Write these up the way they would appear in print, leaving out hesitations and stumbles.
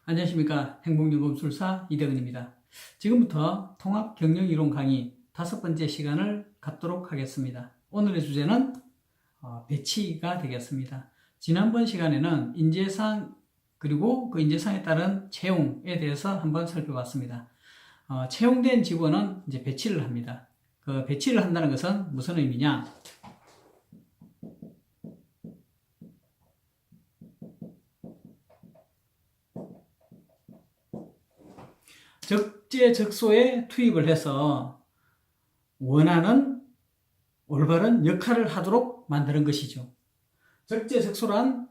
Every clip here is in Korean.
안녕하십니까. 행복연금술사 이대근입니다. 지금부터 통합경영이론 강의 5번째 시간을 갖도록 하겠습니다. 오늘의 주제는 배치가 되겠습니다. 지난번 시간에는 인재상 그리고 그 인재상에 따른 채용에 대해서 한번 살펴봤습니다. 채용된 직원은 이제 배치를 합니다. 그 배치를 한다는 것은 무슨 의미냐? 적재적소에 투입을 해서 원하는 올바른 역할을 하도록 만드는 것이죠. 적재적소란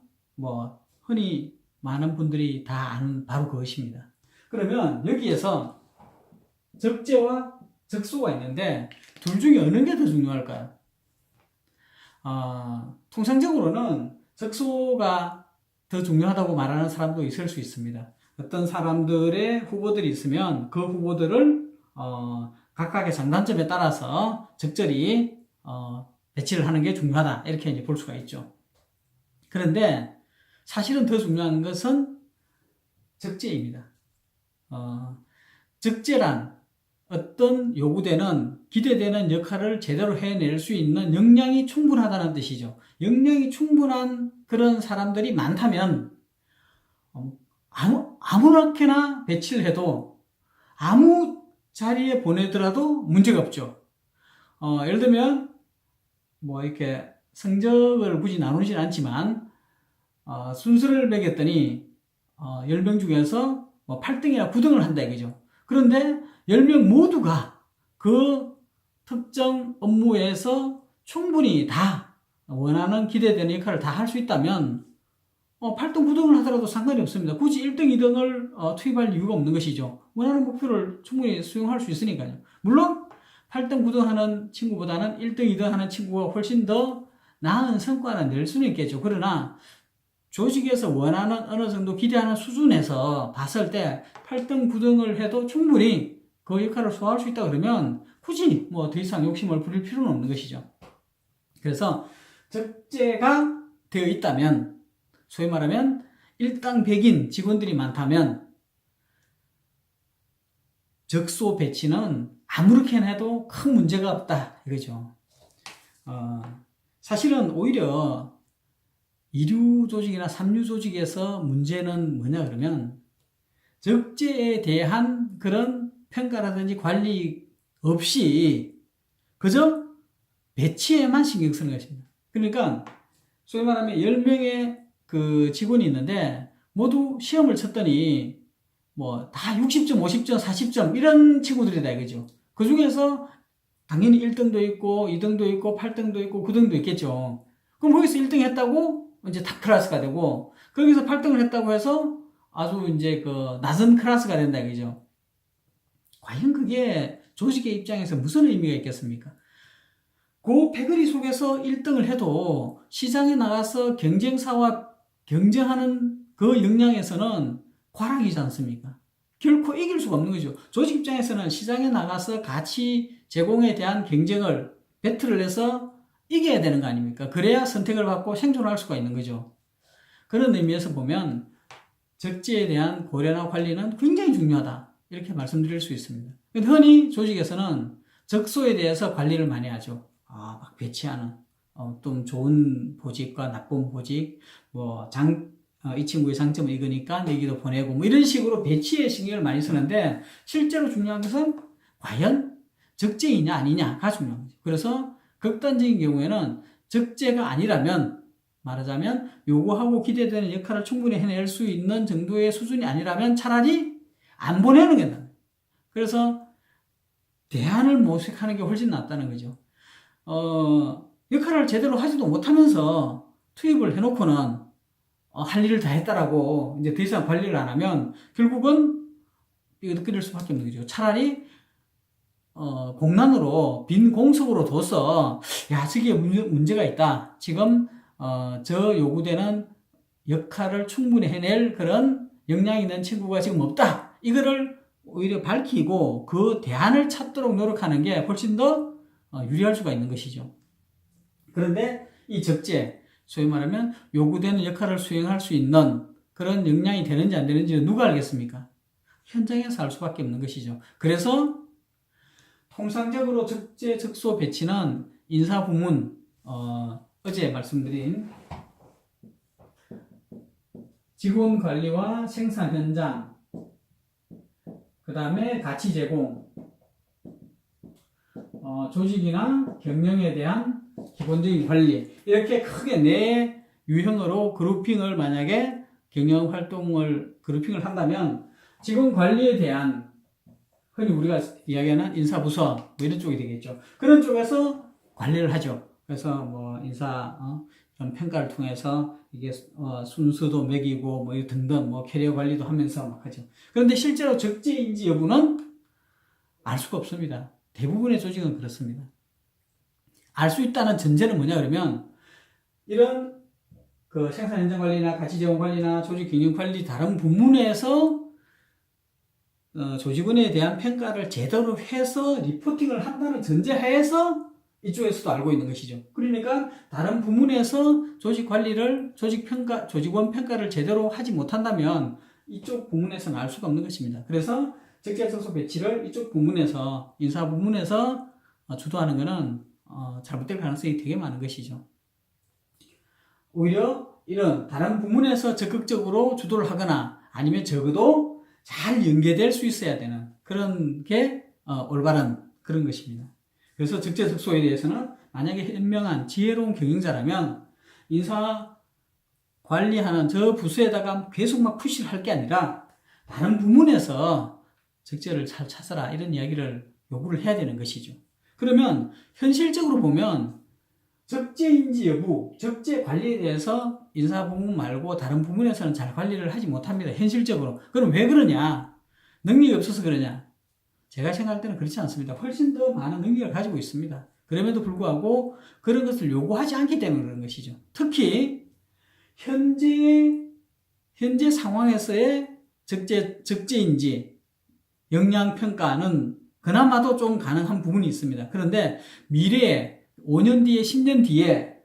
흔히 많은 분들이 다 아는 바로 그것입니다. 그러면 여기에서 적재와 적소가 있는데 둘 중에 어느 게 더 중요할까요? 통상적으로는 적소가 더 중요하다고 말하는 사람도 있을 수 있습니다. 어떤 사람들의 후보들이 있으면 그 후보들을 각각의 장단점에 따라서 적절히 배치를 하는 게 중요하다, 이렇게 이제 볼 수가 있죠. 그런데 사실은 더 중요한 것은 적재입니다. 적재란 어떤 요구되는 기대되는 역할을 제대로 해낼 수 있는 역량이 충분하다는 뜻이죠. 역량이 충분한 그런 사람들이 많다면 아무렇게나 배치를 해도 아무 자리에 보내더라도 문제가 없죠. 예를 들면 이렇게 성적을 굳이 나누진 않지만 순서를 매겼더니 10명 중에서 8등이나 9등을 한다 이거죠. 그런데 10명 모두가 그 특정 업무에서 충분히 다 원하는 기대되는 역할을 다 할 수 있다면 8등, 9등을 하더라도 상관이 없습니다. 굳이 1등, 2등을 투입할 이유가 없는 것이죠. 원하는 목표를 충분히 수용할 수 있으니까요. 물론 8등, 9등 하는 친구보다는 1등, 2등 하는 친구가 훨씬 더 나은 성과를 낼 수는 있겠죠. 그러나 조직에서 원하는 어느 정도 기대하는 수준에서 봤을 때 8등, 9등을 해도 충분히 그 역할을 소화할 수 있다 그러면 굳이 더 이상 욕심을 부릴 필요는 없는 것이죠. 그래서 적재가 되어 있다면, 소위 말하면 일당백인 직원들이 많다면 적소 배치는 아무렇게나 해도 큰 문제가 없다 이거죠. 사실은 오히려 2류 조직이나 3류 조직에서 문제는 뭐냐 그러면 적재에 대한 그런 평가라든지 관리 없이 그저 배치에만 신경 쓰는 것입니다. 그러니까 소위 말하면 10명의 그 직원이 있는데 모두 시험을 쳤더니 다 60점, 50점, 40점 이런 친구들이다 이거죠. 그 중에서 당연히 1등도 있고 2등도 있고 8등도 있고 9등도 있겠죠. 그럼 거기서 1등 했다고 이제 탑 클래스가 되고 거기서 8등을 했다고 해서 아주 이제 그 낮은 클래스가 된다 이거죠. 과연 그게 조직의 입장에서 무슨 의미가 있겠습니까? 그 패거리 속에서 1등을 해도 시장에 나가서 경쟁사와 경쟁하는 그 역량에서는 과락이지 않습니까? 결코 이길 수가 없는 거죠. 조직 입장에서는 시장에 나가서 가치 제공에 대한 경쟁을 배틀을 해서 이겨야 되는 거 아닙니까? 그래야 선택을 받고 생존할 수가 있는 거죠. 그런 의미에서 보면 적재에 대한 고려나 관리는 굉장히 중요하다, 이렇게 말씀드릴 수 있습니다. 흔히 조직에서는 적소에 대해서 관리를 많이 하죠. 막 배치하는 좀 좋은 보직과 나쁜 보직, 이 친구의 장점은 이거니까 내기도 보내고 이런 식으로 배치에 신경을 많이 쓰는데 실제로 중요한 것은 과연 적재이냐 아니냐가 중요한 거죠. 그래서 극단적인 경우에는 적재가 아니라면, 말하자면 요구하고 기대되는 역할을 충분히 해낼 수 있는 정도의 수준이 아니라면 차라리 안 보내는 게 나아요. 그래서 대안을 모색하는 게 훨씬 낫다는 거죠. 역할을 제대로 하지도 못하면서 투입을 해놓고는 할 일을 다 했다라고 이제 더 이상 관리를 안 하면 결국은 이거 끌릴 수밖에 없는 거죠. 차라리 공란으로 빈 공석으로 둬서 저게 문제가 있다. 지금 저 요구되는 역할을 충분히 해낼 그런 역량이 있는 친구가 지금 없다. 이거를 오히려 밝히고 그 대안을 찾도록 노력하는 게 훨씬 더 유리할 수가 있는 것이죠. 그런데 이 적재, 소위 말하면 요구되는 역할을 수행할 수 있는 그런 역량이 되는지 안 되는지는 누가 알겠습니까? 현장에서 알 수밖에 없는 것이죠. 그래서 통상적으로 적재적소 배치는 인사부문, 어제 말씀드린 직원 관리와 생산 현장, 그 다음에 가치 제공, 조직이나 경영에 대한 기본적인 관리, 이렇게 크게 네 유형으로 그룹핑을 만약에 경영 활동을 그룹핑을 한다면 직원 관리에 대한 흔히 우리가 이야기하는 인사부서 뭐 이런 쪽이 되겠죠. 그런 쪽에서 관리를 하죠. 그래서 뭐 인사 좀 평가를 통해서 이게 순수도 매기고 뭐 등등 뭐 캐리어 관리도 하면서 막 하죠. 그런데 실제로 적재인지 여부는 알 수가 없습니다. 대부분의 조직은 그렇습니다. 알 수 있다는 전제는 뭐냐 그러면 이런 그 생산 현장 관리나 가치 제공 관리나 조직 경영 관리 다른 부문에서 조직원에 대한 평가를 제대로 해서 리포팅을 한다는 전제하에서 이쪽에서도 알고 있는 것이죠. 그러니까 다른 부문에서 조직 관리를 조직원 평가를 제대로 하지 못한다면 이쪽 부문에서는 알 수가 없는 것입니다. 그래서 적재적소 배치를 이쪽 부문에서 인사 부문에서 주도하는 것은 잘못될 가능성이 되게 많은 것이죠. 오히려 이런 다른 부문에서 적극적으로 주도를 하거나 아니면 적어도 잘 연계될 수 있어야 되는 그런 게 올바른 그런 것입니다. 그래서 적재적소에 대해서는 만약에 현명한 지혜로운 경영자라면 인사 관리하는 저 부서에다가 계속 막 푸시를 할 게 아니라 다른 부문에서 적재를 잘 찾아라 이런 이야기를 요구를 해야 되는 것이죠. 그러면 현실적으로 보면 적재인지 여부, 적재 관리에 대해서 인사 부문 말고 다른 부문에서는 잘 관리를 하지 못합니다. 현실적으로. 그럼 왜 그러냐? 능력이 없어서 그러냐? 제가 생각할 때는 그렇지 않습니다. 훨씬 더 많은 능력을 가지고 있습니다. 그럼에도 불구하고 그런 것을 요구하지 않기 때문에 그런 것이죠. 특히 현재 상황에서의 적재인지 역량평가는 그나마도 좀 가능한 부분이 있습니다. 그런데 미래에 5년 뒤에 10년 뒤에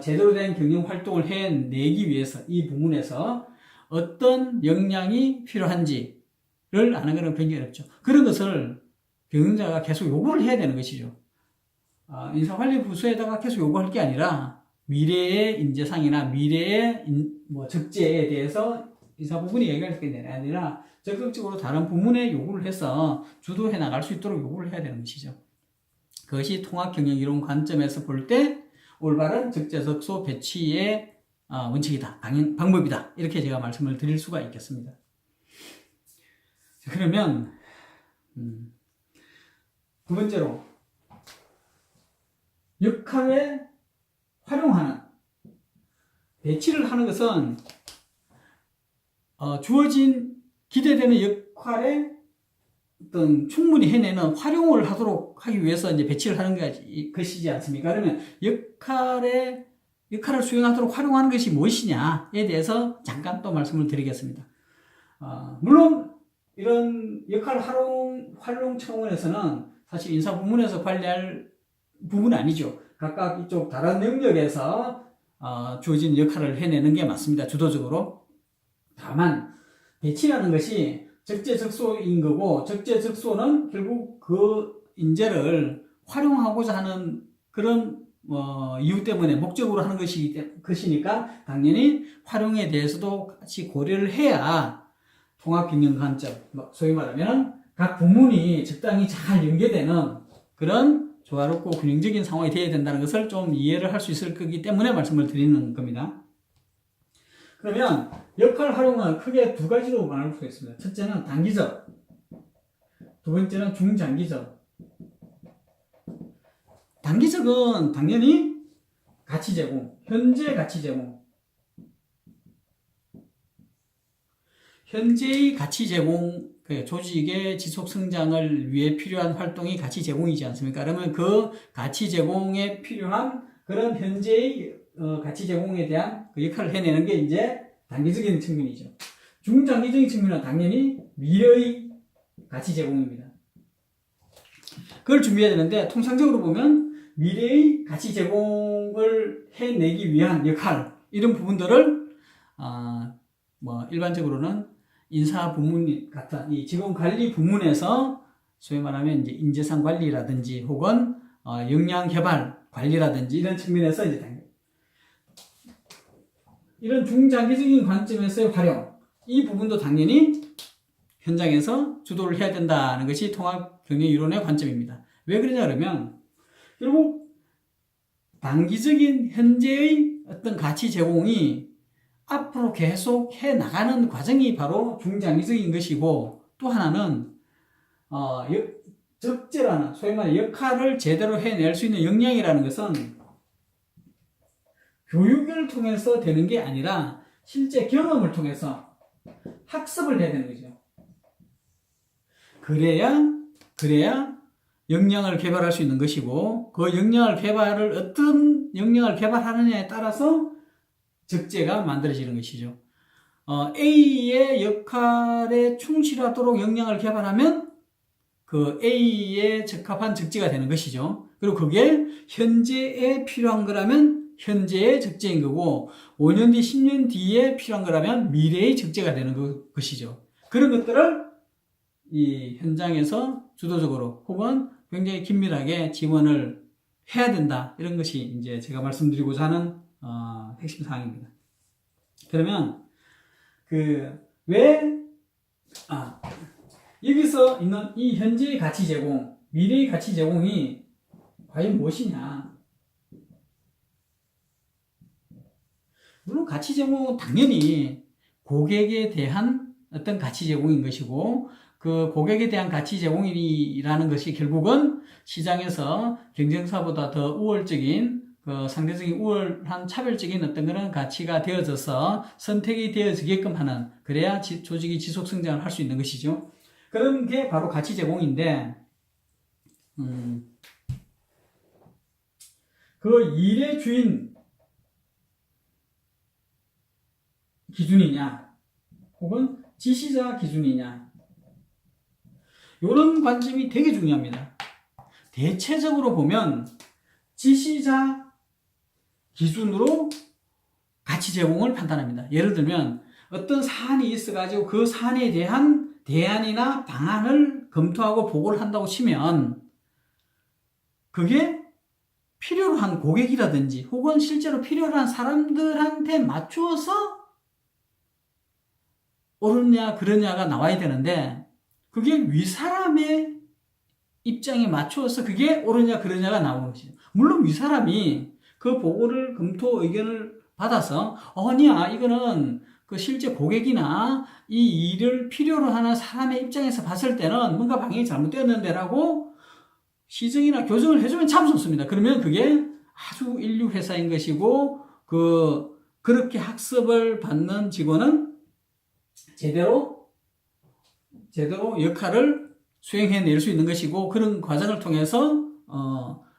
제대로 된 경영 활동을 해내기 위해서 이 부문에서 어떤 역량이 필요한지를 아는 것은 굉장히 어렵죠. 그런 것을 경영자가 계속 요구를 해야 되는 것이죠. 인사관리 부서에다가 계속 요구할 게 아니라 미래의 인재상이나 미래의 적재에 대해서 인사 부분이 얘기할 게 아니라 적극적으로 다른 부문에 요구를 해서 주도해 나갈 수 있도록 요구를 해야 되는 것이죠. 그것이 통합경영이론 관점에서 볼 때 올바른 적재적소 배치의 원칙이다, 방법이다. 이렇게 제가 말씀을 드릴 수가 있겠습니다. 그러면 두 번째로 역할에 활용하는 배치를 하는 것은 주어진 기대되는 역할에 어떤 충분히 해내는 활용을 하도록 하기 위해서 이제 배치를 하는 것이지 않습니까? 그러면 역할을 수행하도록 활용하는 것이 무엇이냐에 대해서 잠깐 또 말씀을 드리겠습니다. 물론 이런 역할 활용 차원에서는 사실 인사 부문에서 관리할 부분은 아니죠. 각각 이쪽 다른 영역에서 주어진 역할을 해내는 게 맞습니다. 주도적으로. 다만 배치라는 것이 적재적소인 거고 적재적소는 결국 그 인재를 활용하고자 하는 그런 이유 때문에 목적으로 하는 것이니까 당연히 활용에 대해서도 같이 고려를 해야 통합경영 관점, 소위 말하면 각 부문이 적당히 잘 연계되는 그런 조화롭고 균형적인 상황이 되어야 된다는 것을 좀 이해를 할 수 있을 거기 때문에 말씀을 드리는 겁니다. 그러면 역할 활용은 크게 두 가지로 나눌 수 있습니다. 첫째는 단기적, 두 번째는 중장기적. 단기적은 당연히 가치 제공, 현재 가치 제공. 현재의 가치 제공, 조직의 지속 성장을 위해 필요한 활동이 가치 제공이지 않습니까? 그러면 그 가치 제공에 필요한 그런 현재의 가치 제공에 대한 그 역할을 해내는 게 이제 단기적인 측면이죠. 중장기적인 측면은 당연히 미래의 가치 제공입니다. 그걸 준비해야 되는데 통상적으로 보면 미래의 가치 제공을 해내기 위한 역할, 이런 부분들을 뭐 일반적으로는 인사 부문 같은 이 직원 관리 부문에서 소위 말하면 이제 인재상 관리라든지 혹은 역량 개발 관리라든지 이런 측면에서 이제 이런 중장기적인 관점에서의 활용, 이 부분도 당연히 현장에서 주도를 해야 된다는 것이 통합경영이론의 관점입니다. 왜 그러냐 그러면 결국 단기적인 현재의 어떤 가치 제공이 앞으로 계속 해 나가는 과정이 바로 중장기적인 것이고, 또 하나는 적재라는 소위 말해 역할을 제대로 해낼 수 있는 역량이라는 것은 교육을 통해서 되는 게 아니라 실제 경험을 통해서 학습을 해야 되는 거죠. 그래야 역량을 개발할 수 있는 것이고, 그 어떤 역량을 개발하느냐에 따라서 적재가 만들어지는 것이죠. A의 역할에 충실하도록 역량을 개발하면 그 A에 적합한 적재가 되는 것이죠. 그리고 그게 현재에 필요한 거라면 현재의 적재인 거고, 5년 뒤, 10년 뒤에 필요한 거라면 미래의 적재가 되는 것이죠. 그런 것들을 이 현장에서 주도적으로 혹은 굉장히 긴밀하게 지원을 해야 된다. 이런 것이 이제 제가 말씀드리고자 하는 핵심 사항입니다. 그러면 여기서 있는 이 현재의 가치 제공, 미래의 가치 제공이 과연 무엇이냐? 물론 가치 제공은 당연히 고객에 대한 어떤 가치 제공인 것이고, 그 고객에 대한 가치 제공이라는 것이 결국은 시장에서 경쟁사보다 더 우월적인, 그 상대적인 우월한 차별적인 어떤 그런 가치가 되어져서 선택이 되어지게끔 하는, 그래야 조직이 지속 성장을 할 수 있는 것이죠. 그런 게 바로 가치 제공인데, 그 일의 주인 기준이냐 혹은 지시자 기준이냐, 이런 관점이 되게 중요합니다. 대체적으로 보면 지시자 기준으로 가치 제공을 판단합니다. 예를 들면 어떤 사안이 있어가지고 그 사안에 대한 대안이나 방안을 검토하고 보고를 한다고 치면, 그게 필요로 한 고객이라든지 혹은 실제로 필요로 한 사람들한테 맞추어서 옳으냐 그러냐가 나와야 되는데, 그게 윗사람의 입장에 맞추어서 그게 옳으냐 그러냐가 나오는 것이죠. 물론 윗사람이 그 보고를 검토 의견을 받아서 아니야 이거는 그 실제 고객이나 이 일을 필요로 하는 사람의 입장에서 봤을 때는 뭔가 방향이 잘못되었는데 라고 시정이나 교정을 해주면 참 좋습니다. 그러면 그게 아주 인류 회사인 것이고, 그렇게 학습을 받는 직원은 제대로 역할을 수행해낼 수 있는 것이고, 그런 과정을 통해서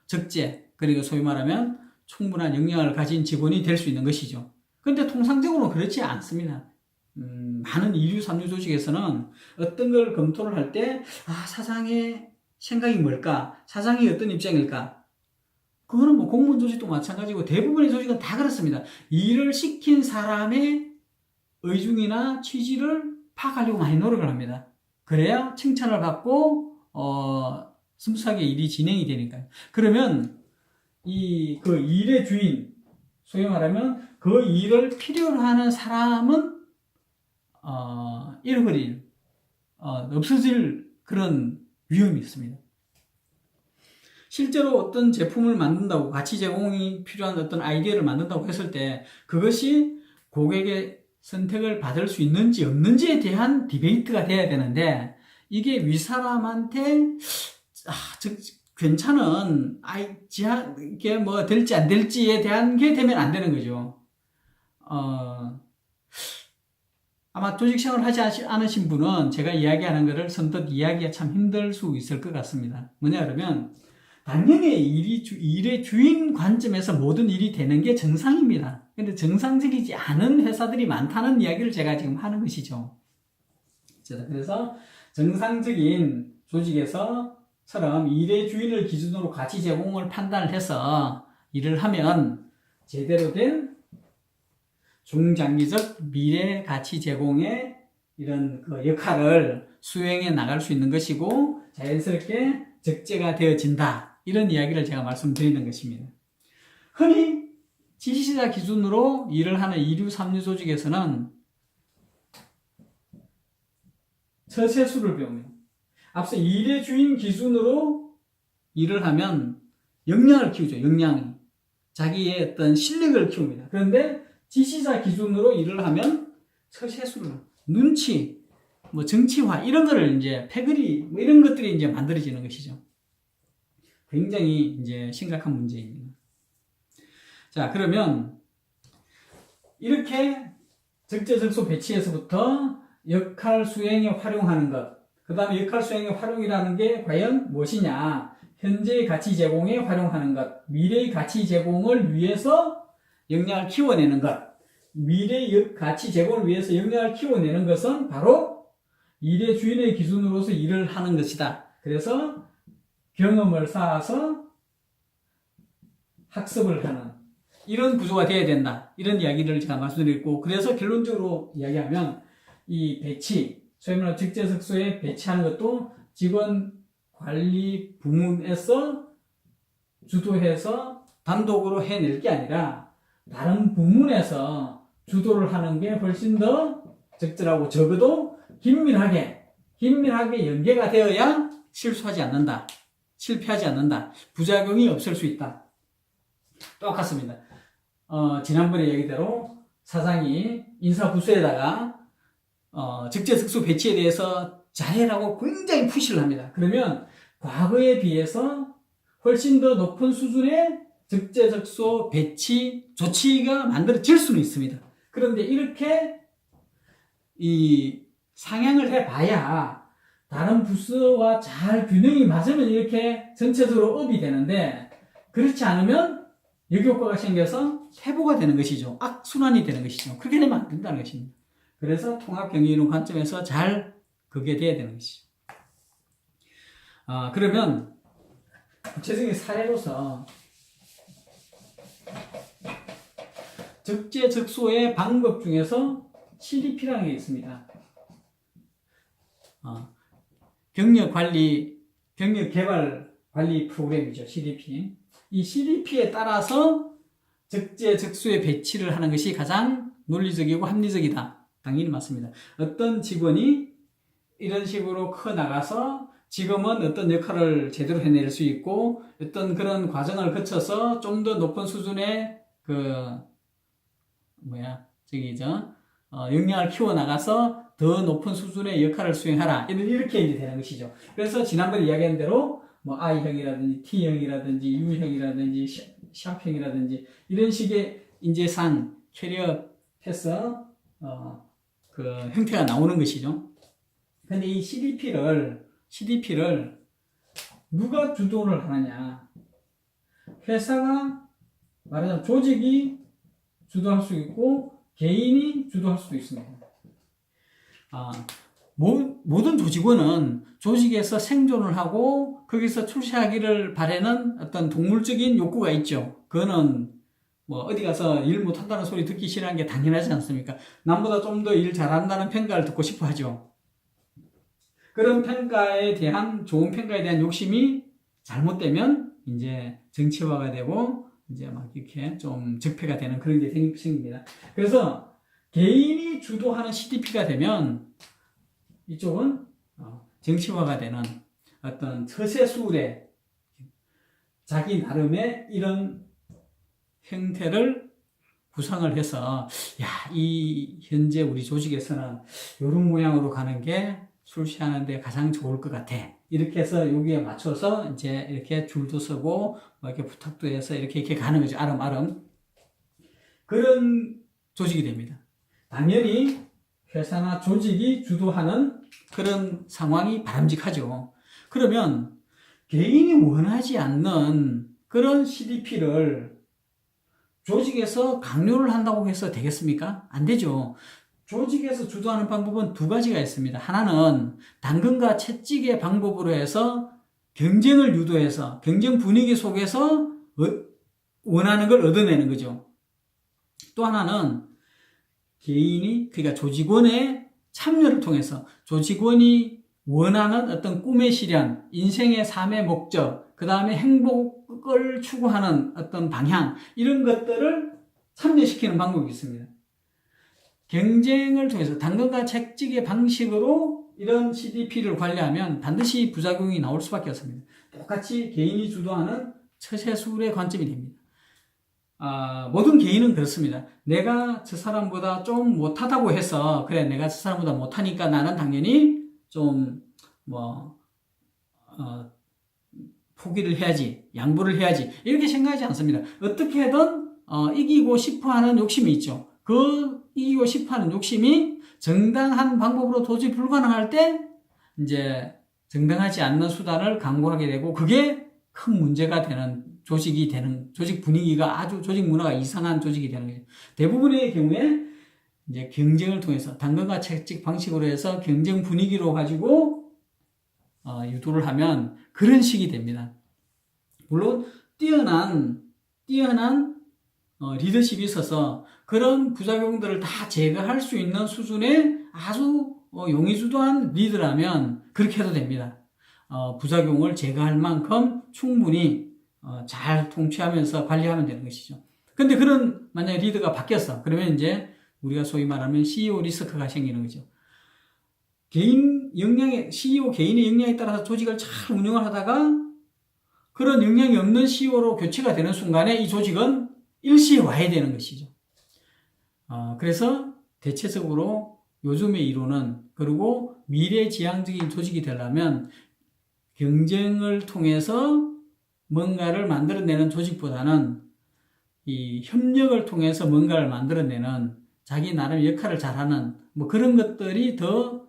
적재, 그리고 소위 말하면 충분한 역량을 가진 직원이 될 수 있는 것이죠. 그런데 통상적으로는 그렇지 않습니다. 많은 2류, 3류 조직에서는 어떤 걸 검토를 할 때 사장의 생각이 뭘까? 사장이 어떤 입장일까? 그거는 뭐 공무원 조직도 마찬가지고 대부분의 조직은 다 그렇습니다. 일을 시킨 사람의 의중이나 취지를 파악하려고 많이 노력을 합니다. 그래야 칭찬을 받고 스무스하게 일이 진행이 되니까요. 그러면 그 일의 주인, 소위 말하면 그 일을 필요로 하는 사람은 잃어버릴, 없어질 그런 위험이 있습니다. 실제로 어떤 제품을 만든다고, 가치 제공이 필요한 어떤 아이디어를 만든다고 했을 때 그것이 고객의 선택을 받을 수 있는지 없는지에 대한 디베이트가 돼야 되는데, 이게 윗사람한테 괜찮은 이게 뭐 될지 안 될지에 대한 게 되면 안 되는 거죠. 아마 조직 생활을 하지 않으신 분은 제가 이야기하는 것을 선뜻 이야기가 참 힘들 수 있을 것 같습니다. 뭐냐 그러면 당연히 일의 주인 관점에서 모든 일이 되는 게 정상입니다. 근데 정상적이지 않은 회사들이 많다는 이야기를 제가 지금 하는 것이죠. 그래서 정상적인 조직에서처럼 일의 주인을 기준으로 가치 제공을 판단을 해서 일을 하면 제대로 된 중장기적 미래 가치 제공의 이런 그 역할을 수행해 나갈 수 있는 것이고 자연스럽게 적재가 되어진다. 이런 이야기를 제가 말씀드리는 것입니다. 흔히 지시자 기준으로 일을 하는 2류, 3류 조직에서는 처세수를 배웁니다. 앞서 일의 주인 기준으로 일을 하면 역량을 키우죠. 역량이. 자기의 어떤 실력을 키웁니다. 그런데 지시자 기준으로 일을 하면 처세수를, 눈치, 뭐 정치화 이런 거를 이제 패거리 뭐 이런 것들이 이제 만들어지는 것이죠. 굉장히 이제 심각한 문제입니다. 자, 그러면 이렇게 적재적소 배치에서부터 역할 수행에 활용하는 것, 그 다음에 역할 수행의 활용이라는 게 과연 무엇이냐? 현재의 가치 제공에 활용하는 것, 미래의 가치 제공을 위해서 역량을 키워내는 것, 미래의 가치 제공을 위해서 역량을 키워내는 것은 바로 일의 주인의 기준으로서 일을 하는 것이다. 그래서 경험을 쌓아서 학습을 하는 이런 구조가 되어야 된다. 이런 이야기를 제가 말씀드렸고, 그래서 결론적으로 이야기하면 이 배치, 소위 말하는 적재적소에 배치하는 것도 직원 관리 부문에서 주도해서 단독으로 해낼 게 아니라 다른 부문에서 주도를 하는 게 훨씬 더 적절하고 적어도 긴밀하게 연계가 되어야 실수하지 않는다. 실패하지 않는다. 부작용이 없을 수 있다. 똑같습니다. 지난번에 얘기대로 사장이 인사부서에다가 적재적소 배치에 대해서 잘해라고 굉장히 푸시를 합니다. 그러면 과거에 비해서 훨씬 더 높은 수준의 적재적소 배치 조치가 만들어질 수는 있습니다. 그런데 이렇게 이 상향을 해봐야 다른 부서와 잘 균형이 맞으면 이렇게 전체적으로 업이 되는데, 그렇지 않으면 역효과가 생겨서 퇴보가 되는 것이죠. 악순환이 되는 것이죠. 그렇게 되면 안 된다는 것입니다. 그래서 통합경영이론 관점에서 잘 그게 돼야 되는 것이죠. 그러면 구체적인 사례로서 적재적소의 방법 중에서 CDP라는 게 있습니다. 경력개발 관리 프로그램이죠. CDP. 이 CDP에 따라서 적재적소의 배치를 하는 것이 가장 논리적이고 합리적이다. 당연히 맞습니다. 어떤 직원이 이런 식으로 커나가서 지금은 어떤 역할을 제대로 해낼 수 있고 어떤 그런 과정을 거쳐서 좀 더 높은 수준의 역량을 키워나가서 더 높은 수준의 역할을 수행하라. 이렇게 이제 되는 것이죠. 그래서 지난번에 이야기한 대로 뭐 I형이라든지 T형이라든지 U형이라든지 샵형이라든지 이런 식의 인재상, 캐리어 패서 그 형태가 나오는 것이죠. 근데 이 CDP를 누가 주도를 하느냐? 회사가 말하자면 조직이 주도할 수 있고 개인이 주도할 수도 있습니다. 모든 조직원은 조직에서 생존을 하고 거기서 출세하기를 바라는 어떤 동물적인 욕구가 있죠. 그거는 뭐 어디 가서 일 못한다는 소리 듣기 싫어하는 게 당연하지 않습니까? 남보다 좀 더 일 잘한다는 평가를 듣고 싶어 하죠. 그런 평가에 대한, 좋은 평가에 대한 욕심이 잘못되면 이제 정치화가 되고 이제 막 이렇게 좀 적폐가 되는 그런 게 생깁니다. 그래서 개인이 주도하는 CDP가 되면 이쪽은 정치화가 되는 어떤 처세술의 자기 나름의 이런 형태를 구상을 해서, 이 현재 우리 조직에서는 이런 모양으로 가는 게 출시하는데 가장 좋을 것 같아. 이렇게 해서 여기에 맞춰서 이제 이렇게 줄도 서고 뭐 이렇게 부탁도 해서 이렇게 가는 거죠. 아름아름. 그런 조직이 됩니다. 당연히 회사나 조직이 주도하는 그런 상황이 바람직하죠. 그러면 개인이 원하지 않는 그런 CDP를 조직에서 강요를 한다고 해서 되겠습니까? 안 되죠. 조직에서 주도하는 방법은 두 가지가 있습니다. 하나는 당근과 채찍의 방법으로 해서 경쟁을 유도해서 경쟁 분위기 속에서 원하는 걸 얻어내는 거죠. 또 하나는 개인이, 그러니까 조직원의 참여를 통해서 조직원이 원하는 어떤 꿈의 실현, 인생의 삶의 목적, 그 다음에 행복을 추구하는 어떤 방향, 이런 것들을 참여시키는 방법이 있습니다. 경쟁을 통해서 당근과 채찍의 방식으로 이런 CDP를 관리하면 반드시 부작용이 나올 수밖에 없습니다. 똑같이 개인이 주도하는 처세술의 관점이 됩니다. 모든 개인은 그렇습니다. 내가 저 사람보다 좀 못하다고 해서, 그래, 내가 저 사람보다 못하니까 나는 당연히 좀, 포기를 해야지, 양보를 해야지, 이렇게 생각하지 않습니다. 어떻게든, 이기고 싶어 하는 욕심이 있죠. 그 이기고 싶어 하는 욕심이 정당한 방법으로 도저히 불가능할 때, 이제, 정당하지 않는 수단을 강구하게 되고, 그게 큰 문제가 되는 조직이 되는, 조직 분위기가 아주 조직 문화가 이상한 조직이 되는 거죠. 대부분의 경우에 이제 경쟁을 통해서 당근과 채찍 방식으로 해서 경쟁 분위기로 가지고 유도를 하면 그런 식이 됩니다. 물론 뛰어난 리더십이 있어서 그런 부작용들을 다 제거할 수 있는 수준의 아주 용의주도한 리더라면 그렇게 해도 됩니다. 부작용을 제거할 만큼 충분히 잘 통치하면서 관리하면 되는 것이죠. 근데 그런 만약에 리더가 바뀌었어. 그러면 이제 우리가 소위 말하면 CEO 리스크가 생기는 거죠. CEO 개인의 역량에 따라서 조직을 잘 운영을 하다가 그런 역량이 없는 CEO로 교체가 되는 순간에 이 조직은 일시에 와야 되는 것이죠. 그래서 대체적으로 요즘의 이론은, 그리고 미래지향적인 조직이 되려면 경쟁을 통해서 뭔가를 만들어내는 조직보다는 이 협력을 통해서 뭔가를 만들어내는 자기 나름 역할을 잘하는 그런 것들이 더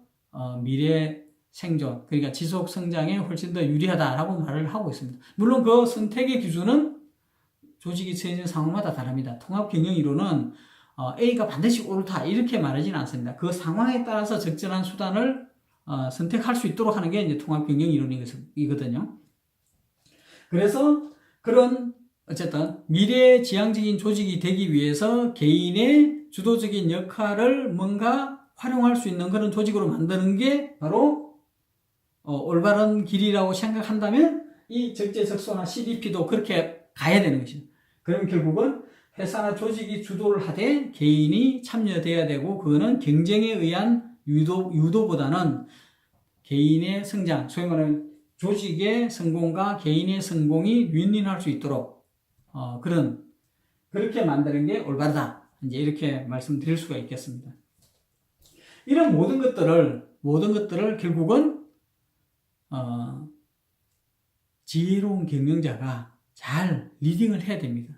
미래 생존, 그러니까 지속 성장에 훨씬 더 유리하다라고 말을 하고 있습니다. 물론 그 선택의 기준은 조직이 처해진 상황마다 다릅니다. 통합경영 이론은 A가 반드시 옳다 이렇게 말하지는 않습니다. 그 상황에 따라서 적절한 수단을 선택할 수 있도록 하는 게 이제 통합경영 이론이거든요. 그래서 그런 어쨌든 미래지향적인 조직이 되기 위해서 개인의 주도적인 역할을 뭔가 활용할 수 있는 그런 조직으로 만드는 게 바로 올바른 길이라고 생각한다면 이 적재적소나 CDP도 그렇게 가야 되는 것이죠. 그럼 결국은 회사나 조직이 주도를 하되 개인이 참여돼야 되고, 그거는 경쟁에 의한 유도보다는 개인의 성장, 소위 말하는 조직의 성공과 개인의 성공이 윈윈할 수 있도록 그렇게 만드는 게 올바르다. 이제 이렇게 말씀드릴 수가 있겠습니다. 이런 모든 것들을 결국은 지혜로운 경영자가 잘 리딩을 해야 됩니다.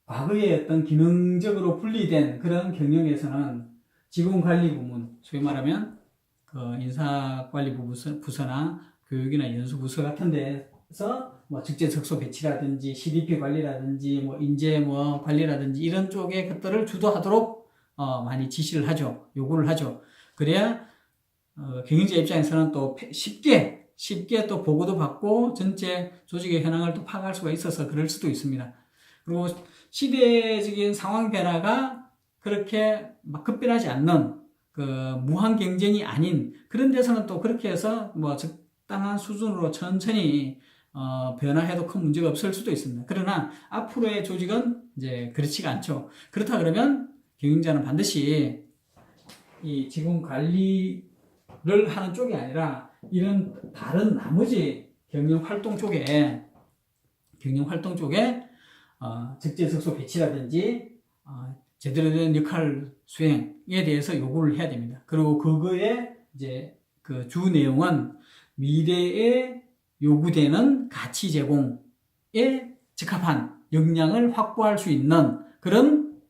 과거에 어떤 기능적으로 분리된 그런 경영에서는 직원관리 부문, 소위 말하면 그 인사관리 부서나 교육이나 연수부서 같은 데서 적재적소 배치라든지 CDP 관리라든지 인재 관리라든지 이런 쪽의 것들을 주도하도록 많이 지시를 하죠. 요구를 하죠. 그래야 경영자 입장에서는 또 쉽게 또 보고도 받고 전체 조직의 현황을 또 파악할 수가 있어서 그럴 수도 있습니다. 그리고 시대적인 상황 변화가 그렇게 막 급변하지 않는 그 무한 경쟁이 아닌 그런 데서는 또 그렇게 해서 적당한 수준으로 천천히 변화해도 큰 문제가 없을 수도 있습니다. 그러나 앞으로의 조직은 이제 그렇지가 않죠. 그렇다 그러면 경영자는 반드시 이 직원 관리를 하는 쪽이 아니라 이런 다른 나머지 경영 활동 쪽에 적재적소 배치라든지 제대로 된 역할 수행에 대해서 요구를 해야 됩니다. 그리고 그거에 이제 그 주 내용은 미래에 요구되는 가치 제공에 적합한 역량을 확보할 수 있는 그런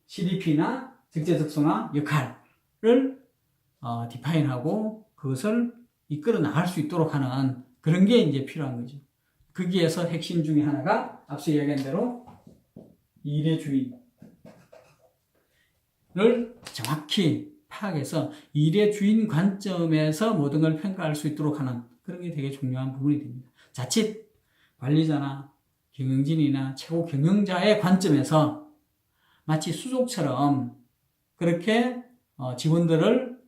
CDP나 적재적소나 역할을 디파인하고 그것을 이끌어 나갈 수 있도록 하는 그런 게 이제 필요한 거죠. 거기에서 핵심 중에 하나가 앞서 이야기한 대로 일의 주인을 정확히 파악해서 일의 주인 관점에서 모든 걸 평가할 수 있도록 하는 그런 게 되게 중요한 부분이 됩니다. 자칫 관리자나 경영진이나 최고 경영자의 관점에서 마치 수족처럼 그렇게 직원들을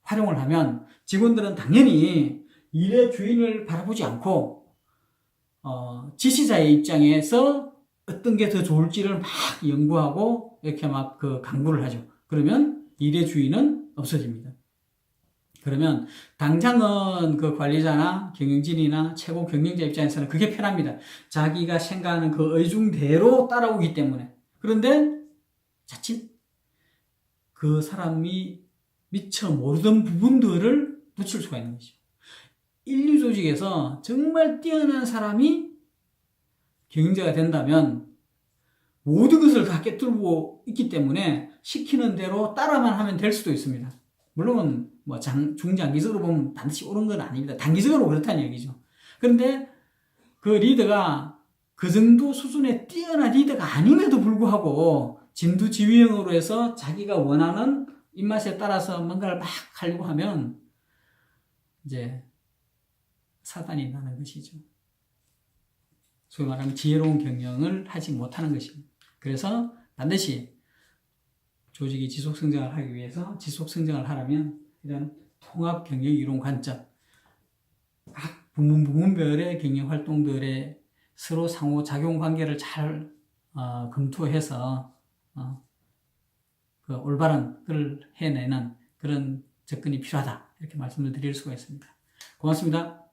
활용을 하면 직원들은 당연히 일의 주인을 바라보지 않고 지시자의 입장에서 어떤 게 더 좋을지를 막 연구하고 이렇게 막 그 강구를 하죠. 그러면 일의 주인은 없어집니다. 그러면 당장은 그 관리자나 경영진이나 최고 경영자 입장에서는 그게 편합니다. 자기가 생각하는 그 의중대로 따라오기 때문에. 그런데 자칫 그 사람이 미처 모르던 부분들을 놓칠 수가 있는 거죠. 인류 조직에서 정말 뛰어난 사람이 경영자가 된다면 모든 것을 다 꿰뚫고 있기 때문에 시키는 대로 따라만 하면 될 수도 있습니다. 물론 뭐 중장기적으로 보면 반드시 옳은 건 아닙니다. 단기적으로 그렇다는 얘기죠. 그런데 그 리더가 그 정도 수준의 뛰어난 리더가 아님에도 불구하고 진두지휘형으로 해서 자기가 원하는 입맛에 따라서 뭔가를 막 하려고 하면 이제 사단이 나는 것이죠. 소위 말하면 지혜로운 경영을 하지 못하는 것입니다. 그래서 반드시 조직이 지속 성장을 하기 위해서 지속 성장을 하려면 이런 통합 경영 이론 관점, 각 부문별의 경영 활동들의 서로 상호 작용 관계를 잘 검토해서 그 올바른 걸 해내는 그런 접근이 필요하다. 이렇게 말씀을 드릴 수가 있습니다. 고맙습니다.